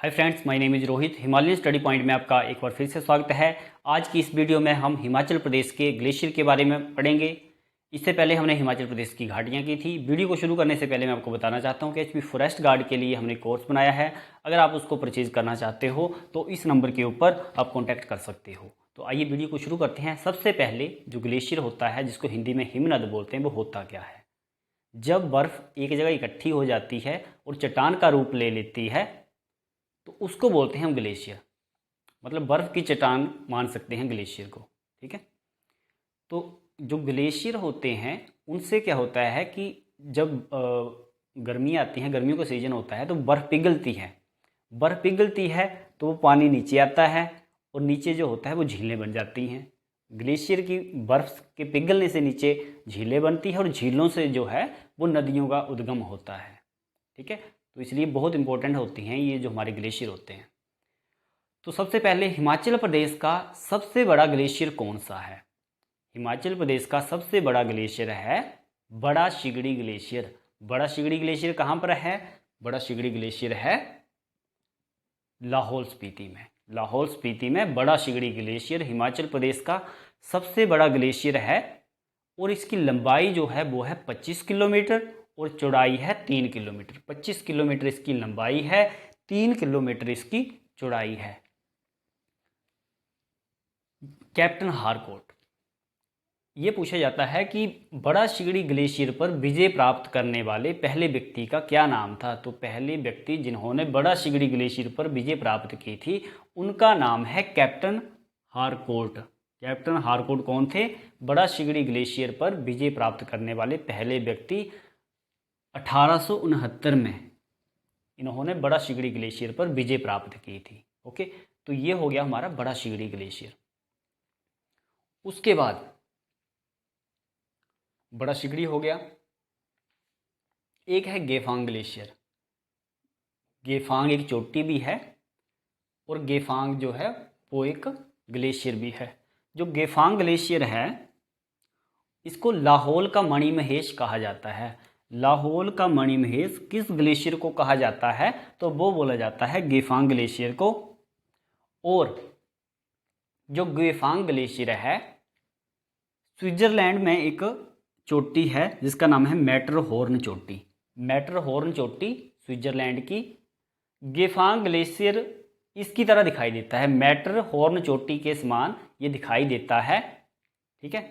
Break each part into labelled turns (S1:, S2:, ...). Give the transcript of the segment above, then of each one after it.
S1: Hi friends, my name is Rohit. Himalayan study point में आपका एक बार फिर से स्वागत है। आज की इस वीडियो में हम हिमाचल प्रदेश के ग्लेशियर के बारे में पढ़ेंगे। इससे पहले हमने हिमाचल प्रदेश की घाटियाँ की थी। वीडियो को शुरू करने से पहले मैं आपको बताना चाहता हूँ कि एचपी फॉरेस्ट गार्ड के लिए हमने कोर्स बनाया है। अगर आप उसको परचेज़ करना चाहते हो तो इस नंबर के ऊपर आप कॉन्टैक्ट कर सकते हो। तो आइए वीडियो को शुरू करते हैं। सबसे पहले जो ग्लेशियर होता है, जिसको हिंदी में हिमनद बोलते हैं, वो होता क्या है? जब बर्फ़ एक जगह इकट्ठी हो जाती है और चट्टान का रूप ले लेती है तो उसको बोलते हैं हम ग्लेशियर। मतलब बर्फ़ की चट्टान मान सकते हैं ग्लेशियर को। ठीक है। तो जो ग्लेशियर होते हैं उनसे क्या होता है कि जब गर्मी आती है, गर्मियों का सीज़न होता है, तो बर्फ़ पिघलती है। बर्फ़ पिघलती है तो वो पानी नीचे आता है और नीचे जो होता है वो झीलें बन जाती हैं। ग्लेशियर की बर्फ़ के पिघलने से नीचे झीलें बनती है और झीलों से जो है वो नदियों का उद्गम होता है। ठीक है। तो इसलिए बहुत इंपॉर्टेंट होती हैं ये जो हमारे ग्लेशियर होते हैं। तो सबसे पहले हिमाचल प्रदेश का सबसे बड़ा ग्लेशियर कौन सा है? हिमाचल प्रदेश का सबसे बड़ा ग्लेशियर है बड़ा शिगड़ी ग्लेशियर। बड़ा शिगड़ी ग्लेशियर कहाँ पर है? बड़ा शिगड़ी ग्लेशियर है लाहौल स्पीति में। लाहौल स्पीति में बड़ा शिगड़ी ग्लेशियर हिमाचल प्रदेश का सबसे बड़ा ग्लेशियर है और इसकी लंबाई जो है वो है 25 किलोमीटर और चौड़ाई है 3 किलोमीटर। 25 किलोमीटर इसकी लंबाई है, 3 किलोमीटर इसकी चौड़ाई है। कैप्टन हारकोट, ये पूछा जाता है कि बड़ा शिगड़ी ग्लेशियर पर विजय प्राप्त करने वाले पहले व्यक्ति का क्या नाम था? तो पहले व्यक्ति जिन्होंने बड़ा शिगड़ी ग्लेशियर पर विजय प्राप्त की थी उनका नाम है कैप्टन हारकोट। कैप्टन हारकोट कौन थे? बड़ा शिगड़ी ग्लेशियर पर विजय प्राप्त करने वाले पहले व्यक्ति। 1869 में इन्होंने बड़ा शिगड़ी ग्लेशियर पर विजय प्राप्त की थी। ओके, तो ये हो गया हमारा बड़ा शिगड़ी ग्लेशियर। उसके बाद बड़ा शिगड़ी हो गया, एक है गेफांग ग्लेशियर। गेफांग एक चोटी भी है और गेफांग जो है वो एक ग्लेशियर भी है। जो गेफांग ग्लेशियर है इसको लाहौल का मणिमहेश कहा जाता है। लाहौल का मणिमहेश किस ग्लेशियर को कहा जाता है? तो वो बोला जाता है गेफांग ग्लेशियर को। और जो गेफांग ग्लेशियर है स्विट्जरलैंड में एक चोटी है जिसका नाम है मैटरहॉर्न चोटी। मैटरहॉर्न चोटी स्विट्जरलैंड की। गेफांग ग्लेशियर इसकी तरह दिखाई देता है, मैटरहॉर्न चोटी के समान ये दिखाई देता है। ठीक है।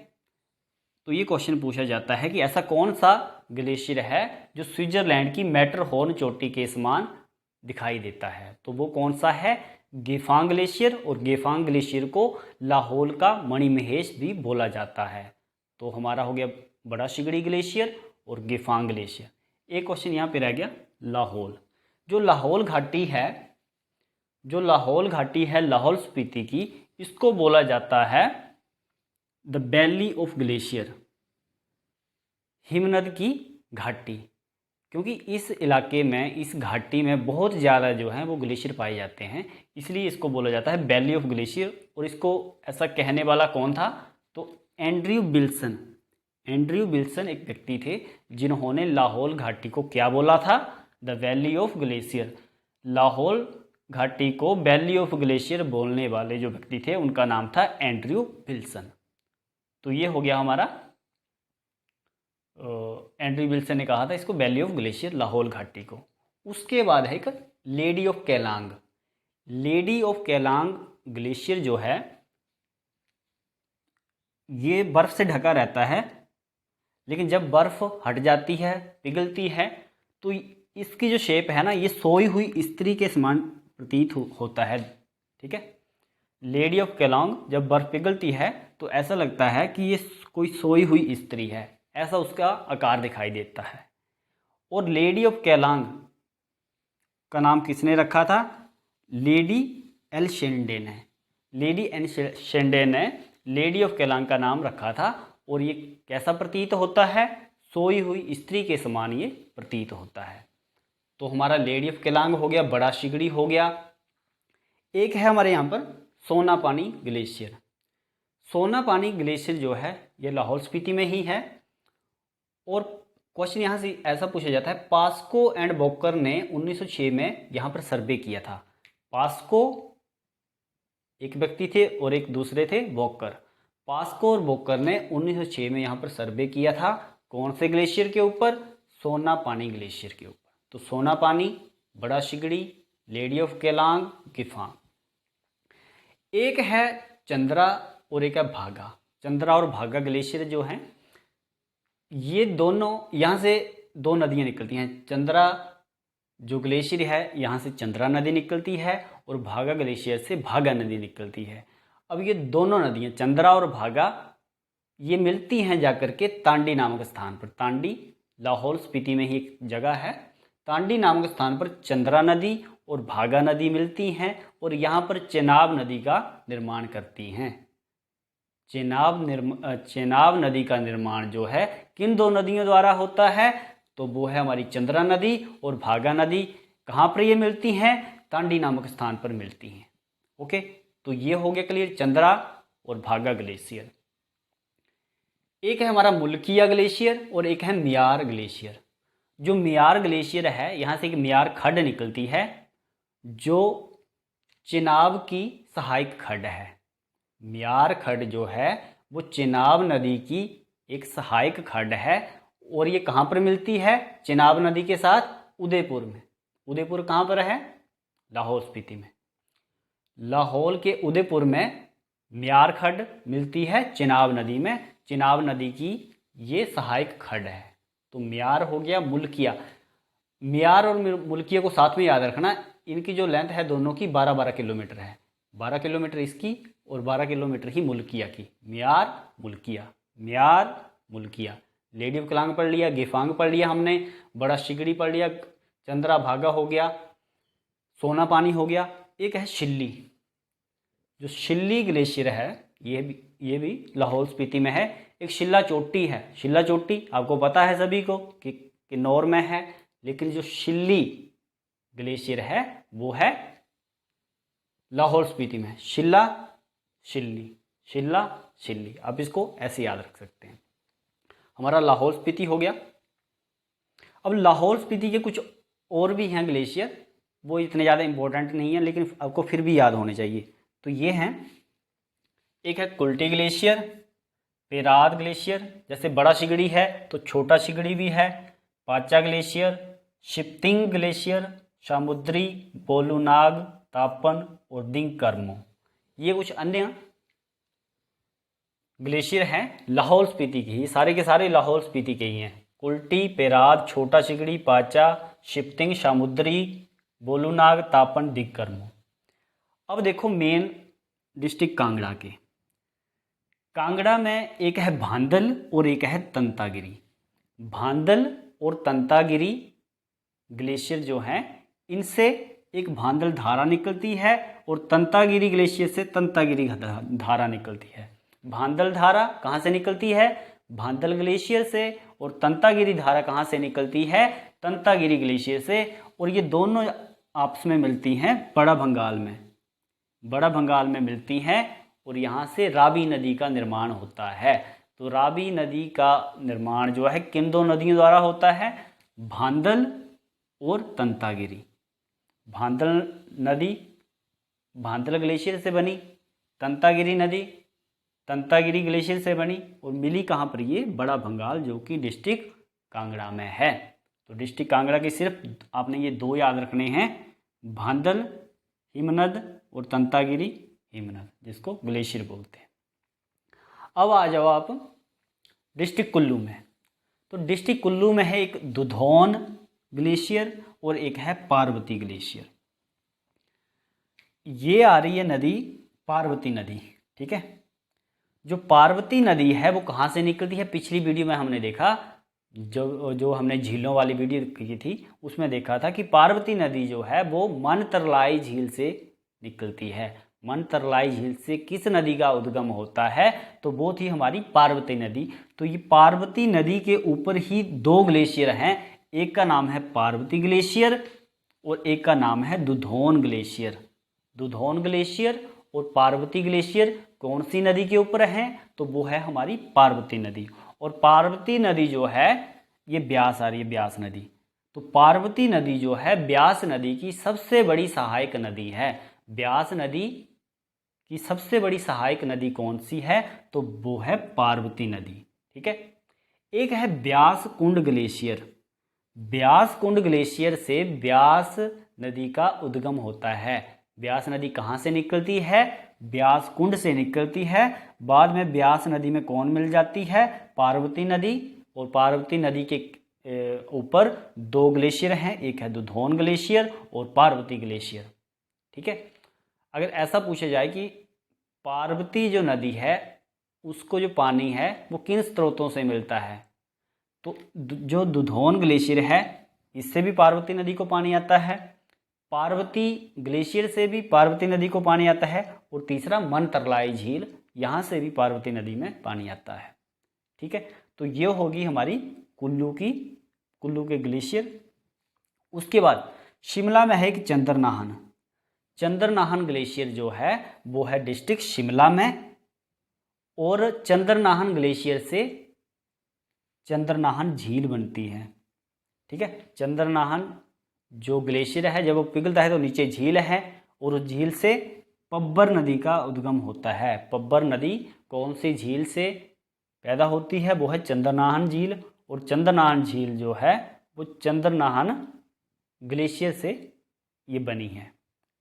S1: तो ये क्वेश्चन पूछा जाता है कि ऐसा कौन सा ग्लेशियर है जो स्विट्जरलैंड की मैटरहॉर्न चोटी के समान दिखाई देता है? तो वो कौन सा है? गेफांग ग्लेशियर। और गेफांग ग्लेशियर को लाहौल का मणिमहेश भी बोला जाता है। तो हमारा हो गया बड़ा शिगड़ी ग्लेशियर और गेफांग ग्लेशियर। एक क्वेश्चन यहाँ पे रह गया लाहौल। जो लाहौल घाटी है, जो लाहौल घाटी है लाहौल स्पीति की, इसको बोला जाता है द वैली ऑफ ग्लेशियर, हिमनद की घाटी। क्योंकि इस इलाके में, इस घाटी में बहुत ज़्यादा जो है वो ग्लेशियर पाए जाते हैं, इसलिए इसको बोला जाता है वैली ऑफ ग्लेशियर। और इसको ऐसा कहने वाला कौन था? तो एंड्रयू विल्सन। एंड्रयू विल्सन एक व्यक्ति थे जिन्होंने लाहौल घाटी को क्या बोला था? The valley of glacier. Lahaul घाटी को वैली ऑफ ग्लेशियर बोलने वाले जो व्यक्ति थे उनका नाम था एंड्रयू विल्सन। तो ये हो गया हमारा, एंड्रयू विल्सन ने कहा था इसको वैली ऑफ ग्लेशियर लाहौल घाटी को। उसके बाद है एक lady of Keylong. Lady of Keylong glacier जो है ये बर्फ़ से ढका रहता है, लेकिन जब बर्फ़ हट जाती है, पिघलती है, तो इसकी जो शेप है ना, ये सोई हुई स्त्री के समान प्रतीत होता है। ठीक है। लेडी ऑफ केलांग जब बर्फ़ पिघलती है तो ऐसा लगता है कि ये कोई सोई हुई स्त्री है, ऐसा उसका आकार दिखाई देता है। और लेडी ऑफ केलांग का नाम किसने रखा था? लेडी एल शेंडे ने। लेडी एल शेंडे ने लेडी ऑफ केलांग का नाम रखा था। और ये कैसा प्रतीत होता है? सोई हुई स्त्री के समान ये प्रतीत होता है। तो हमारा लेडी ऑफ केलांग हो गया, बड़ा शिगड़ी हो गया। एक है हमारे यहाँ पर सोनापानी ग्लेशियर। सोनापानी ग्लेशियर जो है ये लाहौल स्पीति में ही है। और क्वेश्चन यहाँ से ऐसा पूछा जाता है, पास्को एंड बोकर ने 1906 में यहाँ पर सर्वे किया था। पास्को एक व्यक्ति थे और एक दूसरे थे वॉकर। पास्को और वॉकर ने 1906 में यहाँ पर सर्वे किया था। कौन से ग्लेशियर के ऊपर? सोनापानी ग्लेशियर के ऊपर। तो सोनापानी, बड़ा शिगड़ी, लेडी ऑफ केलांग, गिफांग। एक है चंद्रा और एक है भागा। चंद्रा और भागा ग्लेशियर जो हैं, ये दोनों, यहाँ से दो नदियाँ निकलती हैं। चंद्रा जो ग्लेशियर है यहाँ से चंद्रा नदी निकलती है और भागा ग्लेशियर से भागा नदी निकलती है। अब ये दोनों नदियाँ चंद्रा और भागा ये मिलती हैं जाकर के तांडी नामक स्थान पर। तांडी लाहौल स्पीति में ही एक जगह है। तांडी नामक स्थान पर चंद्रा नदी और भागा नदी मिलती हैं और यहाँ पर चेनाब नदी का निर्माण करती हैं। चेनाब नदी का निर्माण जो है किन दो नदियों द्वारा होता है? तो वो है हमारी चंद्रा नदी और भागा नदी। कहाँ पर ये मिलती हैं? तांडी नामक स्थान पर मिलती हैं। ओके, तो ये हो गया क्लियर, चंद्रा और भागा ग्लेशियर। एक है हमारा मुल्किया ग्लेशियर और एक है मियार ग्लेशियर। जो मियार ग्लेशियर है, यहाँ से एक मियार खड्ड निकलती है जो चेनाब की सहायक खड्ड है। मियार खड्ड जो है वो चेनाब नदी की एक सहायक खड्ड है और ये कहाँ पर मिलती है? चेनाब नदी के साथ उदयपुर में। उदयपुर कहाँ पर है? लाहौल स्पीति में। लाहौल के उदयपुर में मियार खड्ड मिलती है चेनाब नदी में। चेनाब नदी की ये सहायक खड्ड है। तो मियार हो गया, मुल्किया। मियार और मुल्किया को साथ में याद रखना। इनकी जो लेंथ है दोनों की 12-12 किलोमीटर है। 12 किलोमीटर इसकी और 12 किलोमीटर ही मुल्किया की। मियार मुल्किया, मियार मुल्किया। लेडी ऑफ केलांग पढ़ लिया, गिफांग पढ़ लिया हमने, बड़ा शिगड़ी पढ़ लिया, चंद्रा भागा हो गया, सोना पानी हो गया। एक है शिल्ली। जो शिल्ली ग्लेशियर है ये भी लाहौल स्पीति में है। एक शिल्ला चोटी है। शिल्ला चोटी आपको पता है सभी को कि किन्नौर में है, लेकिन जो शिल्ली ग्लेशियर है वो है लाहौल स्पीति में। शिल्ला शिल्ली, शिल्ला शिल्ली, आप इसको ऐसे याद रख सकते हैं। हमारा लाहौल स्पीति हो गया। अब लाहौल स्पीति के कुछ और भी हैं ग्लेशियर, वो इतने ज़्यादा इम्पोर्टेंट नहीं है लेकिन आपको फिर भी याद होने चाहिए। तो ये हैं, एक है कुल्टी ग्लेशियर, पेराद ग्लेशियर, जैसे बड़ा शिगड़ी है तो छोटा शिगड़ी भी है, पाचा ग्लेशियर, शिप्तिंग ग्लेशियर, सामुद्री, बोलूनाग, तापन और दिंगकर्मो। ये कुछ अन्य ग्लेशियर हैं लाहौल स्पीति की। सारे के सारे लाहौल स्पीति के ही हैं। कुल्टी, पेराद, छोटा शिगड़ी, पाचा, शिप्तिंग, सामुद्री, बोलूनाग, तापन, दिंगकर्मो। अब देखो मेन डिस्ट्रिक्ट कांगड़ा के। कांगड़ा में एक है भांदल और एक है तंतागिरी। भांदल और तंतागिरी ग्लेशियर जो हैं, इनसे एक भांदल धारा निकलती है और तंतागिरी ग्लेशियर से तंतागिरी धारा निकलती है। भांदल धारा कहाँ से निकलती है? भांदल ग्लेशियर से। और तंतागिरी धारा कहाँ से निकलती है? तंतागिरी ग्लेशियर से। और ये दोनों आपस में मिलती हैं बड़ा भंगाल में। बड़ा भंगाल में मिलती हैं और यहाँ से रावी नदी का निर्माण होता है। तो रावी नदी का निर्माण जो है किन दो नदियों द्वारा होता है? भांदल और तंतागिरी। भांदल नदी भांदल ग्लेशियर से बनी, तंतागिरी नदी तंतागिरी ग्लेशियर से बनी और मिली कहाँ पर? ये बड़ा भंगाल, जो कि डिस्ट्रिक्ट कांगड़ा में है। तो डिस्ट्रिक्ट कांगड़ा के सिर्फ आपने ये दो याद रखने हैं, भांदल हिमनद और तंतागिरी हिमनद, जिसको ग्लेशियर बोलते हैं। अब आ जाओ आप डिस्ट्रिक्ट कुल्लू में। तो डिस्ट्रिक्ट कुल्लू में है एक दुधौन ग्लेशियर और एक है पार्वती ग्लेशियर। ये आ रही है नदी पार्वती नदी, ठीक है। जो पार्वती नदी है वो कहाँ से निकलती है? पिछली वीडियो में हमने देखा, जो हमने झीलों वाली वीडियो की थी उसमें देखा था कि पार्वती नदी जो है वो मनतरलाई झील से निकलती है। मनतरलाई झील से किस नदी का उद्गम होता है? तो वो थी हमारी पार्वती नदी। तो ये पार्वती नदी के ऊपर ही दो ग्लेशियर हैं, एक का नाम है पार्वती ग्लेशियर और एक का नाम है दुधौन ग्लेशियर। दुधौन ग्लेशियर और पार्वती ग्लेशियर कौन सी नदी के ऊपर है? तो वो है हमारी पार्वती नदी। और पार्वती नदी जो है ये ब्यास आ रही है, ब्यास नदी। तो पार्वती नदी जो है ब्यास नदी की सबसे बड़ी सहायक नदी है। ब्यास नदी की सबसे बड़ी सहायक नदी कौन सी है? तो वो है पार्वती नदी। ठीक है। एक है ब्यास कुंड ग्लेशियर। ब्यास कुंड ग्लेशियर से ब्यास नदी का उद्गम होता है। ब्यास नदी कहाँ से निकलती है? ब्यास कुंड से निकलती है। बाद में ब्यास नदी में कौन मिल जाती है? पार्वती नदी। और पार्वती नदी के ऊपर दो ग्लेशियर हैं, एक है दुधौन ग्लेशियर और पार्वती ग्लेशियर। ठीक है। अगर ऐसा पूछा जाए कि पार्वती जो नदी है उसको जो पानी है वो किन स्रोतों से मिलता है, तो जो दुधौन ग्लेशियर है इससे भी पार्वती नदी को पानी आता है, पार्वती ग्लेशियर से भी पार्वती नदी को पानी आता है, और तीसरा मनतरलाई झील, यहाँ से भी पार्वती नदी में पानी आता है। ठीक है। तो ये होगी हमारी कुल्लू के ग्लेशियर। उसके बाद शिमला में है एक चंद्रनाहन। चंद्रनाहन ग्लेशियर जो है वो है डिस्ट्रिक्ट शिमला में, और चंद्रनाहन ग्लेशियर से चंद्रनाहन झील बनती है। ठीक है। चंद्रनाहन जो ग्लेशियर है जब वो पिघलता है तो नीचे झील है, और उस झील से पब्बर नदी का उद्गम होता है। पब्बर नदी कौन सी झील से पैदा होती है? वो है चंद्रनाहन झील, और चंद्रनाहन झील जो है वो चंद्रनाहन ग्लेशियर से ये बनी है।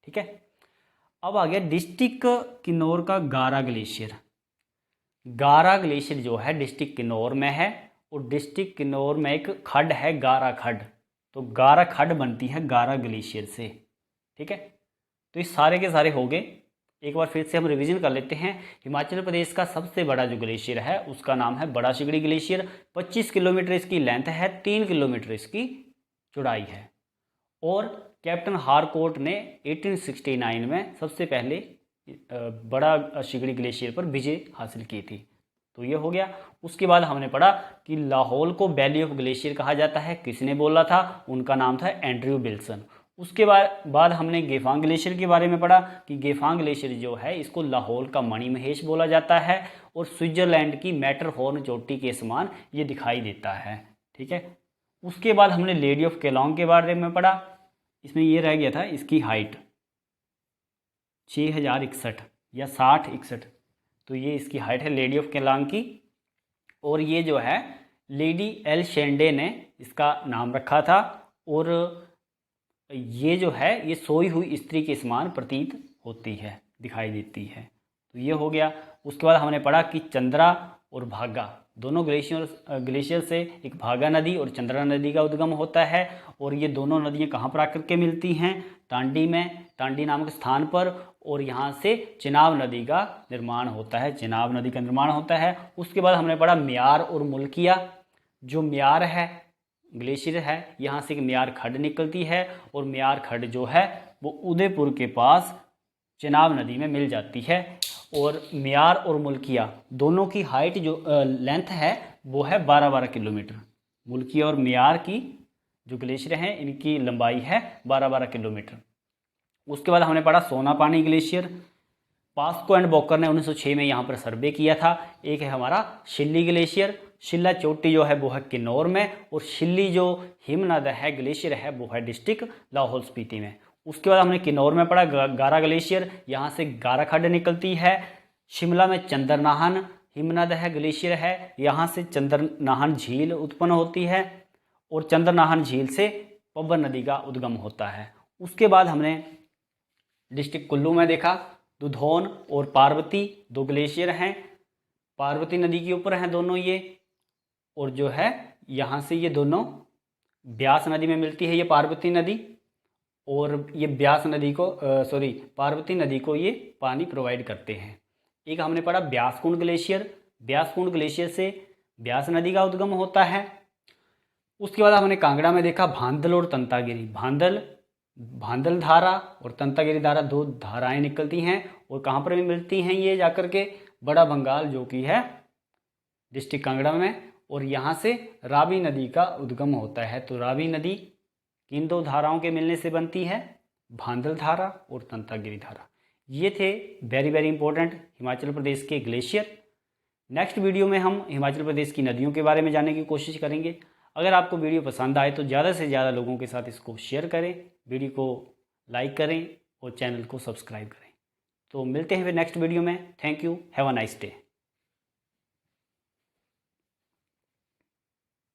S1: ठीक है। अब आ गया डिस्ट्रिक्ट किन्नौर का गारा ग्लेशियर। गारा ग्लेशियर जो है डिस्ट्रिक्ट किन्नौर में है, और डिस्ट्रिक्ट किन्नौर में एक खड्ड है गारा खड्ड, तो गारा खड्ड बनती है गारा ग्लेशियर से। ठीक है। तो ये सारे के सारे हो गए। एक बार फिर से हम रिवीजन कर लेते हैं। हिमाचल प्रदेश का सबसे बड़ा जो ग्लेशियर है उसका नाम है बड़ा शिगड़ी ग्लेशियर। 25 किलोमीटर इसकी लेंथ है, 3 किलोमीटर इसकी चौड़ाई है, और कैप्टन हारकोर्ट ने 1869 में सबसे पहले बड़ा शिगड़ी ग्लेशियर पर विजय हासिल की थी। तो ये हो गया। उसके बाद हमने पढ़ा कि लाहौल को वैली ऑफ ग्लेशियर कहा जाता है। किसने बोला था? उनका नाम था एंड्रयू विल्सन। उसके बाद हमने गेफांग ग्लेशियर के बारे में पढ़ा कि गेफांग ग्लेशियर जो है इसको लाहौल का मणि महेश बोला जाता है, और स्विट्जरलैंड की मैटरहॉर्न चोटी के समान ये दिखाई देता है। ठीक है। उसके बाद हमने लेडी ऑफ केलोंग के बारे में पढ़ा। इसमें ये रह गया था इसकी हाइट 6061 या 6061, तो ये इसकी हाइट है लेडी ऑफ केलोंग की, और ये जो है लेडी एल शेंडे ने इसका नाम रखा था, और ये जो है ये सोई हुई स्त्री के समान प्रतीत होती है, दिखाई देती है। तो ये हो गया। उसके बाद हमने पढ़ा कि चंद्रा और भागा दोनों ग्लेशियर से एक भागा नदी और चंद्रा नदी का उद्गम होता है, और ये दोनों नदियाँ कहाँ पर आकर के मिलती हैं? टांडी में, टांडी नामक स्थान पर, और यहाँ से चिनाब नदी का निर्माण होता है, चिनाब नदी का निर्माण होता है। उसके बाद हमने पढ़ा म्यार और मुल्किया। जो म्यार है ग्लेशियर है, यहाँ से एक म्यार खड्ड निकलती है, और म्यार खड्ड जो है वो उदयपुर के पास चिनाब नदी में मिल जाती है। और म्यार और मुल्किया दोनों की हाइट जो लेंथ है वो है 12-12 किलोमीटर। मुल्किया और म्यार की जो ग्लेशियर हैं इनकी लंबाई है 12-12 किलोमीटर। उसके बाद हमने पढ़ा सोना पानी ग्लेशियर। पास्को एंड बॉकर ने 1906 में यहाँ पर सर्वे किया था। एक है हमारा शिल्ली ग्लेशियर। शिल्ला चोटी जो है वो है किन्नौर में, और शिल्ली जो हिमनद है ग्लेशियर है वो है डिस्ट्रिक्ट लाहौल स्पीति में। उसके बाद हमने किन्नौर में पढ़ा गारा ग्लेशियर, यहाँ से गारा खड्ड निकलती है। शिमला में चंद्रनाहन हिमनद है ग्लेशियर है, यहाँ से चंद्रनाहन झील उत्पन्न होती है, और चंद्रनाहन झील से पब्बर नदी का उद्गम होता है। उसके बाद हमने डिस्ट्रिक्ट कुल्लू में देखा दुधौन और पार्वती दो ग्लेशियर हैं, पार्वती नदी के ऊपर हैं दोनों ये, और जो है यहाँ से ये दोनों ब्यास नदी में मिलती है ये पार्वती नदी, और ये ब्यास नदी को पार्वती नदी को ये पानी प्रोवाइड करते हैं। एक हमने पढ़ा ब्यासकुंड ग्लेशियर। ब्यासकुंड ग्लेशियर से ब्यास नदी का उद्गम होता है। उसके बाद हमने कांगड़ा में देखा भांदल और तंतागिरी। भांदल धारा और तंतागिरी धारा दो धाराएं निकलती हैं, और कहाँ पर भी मिलती हैं ये जाकर के? बड़ा बंगाल जो कि है डिस्ट्रिक्ट कांगड़ा में, और यहाँ से रावी नदी का उद्गम होता है। तो रावी नदी किन दो धाराओं के मिलने से बनती है? भांदल धारा और तंतागिरी धारा। ये थे very very important Himachal Pradesh के ग्लेशियर। नेक्स्ट वीडियो में हम हिमाचल प्रदेश की नदियों के बारे में जानने की कोशिश करेंगे। अगर आपको वीडियो पसंद आए तो ज़्यादा से ज़्यादा लोगों के साथ इसको शेयर करें, वीडियो को लाइक करें और चैनल को सब्सक्राइब करें। तो मिलते हैं फिर नेक्स्ट वीडियो में। Thank you, have a nice day.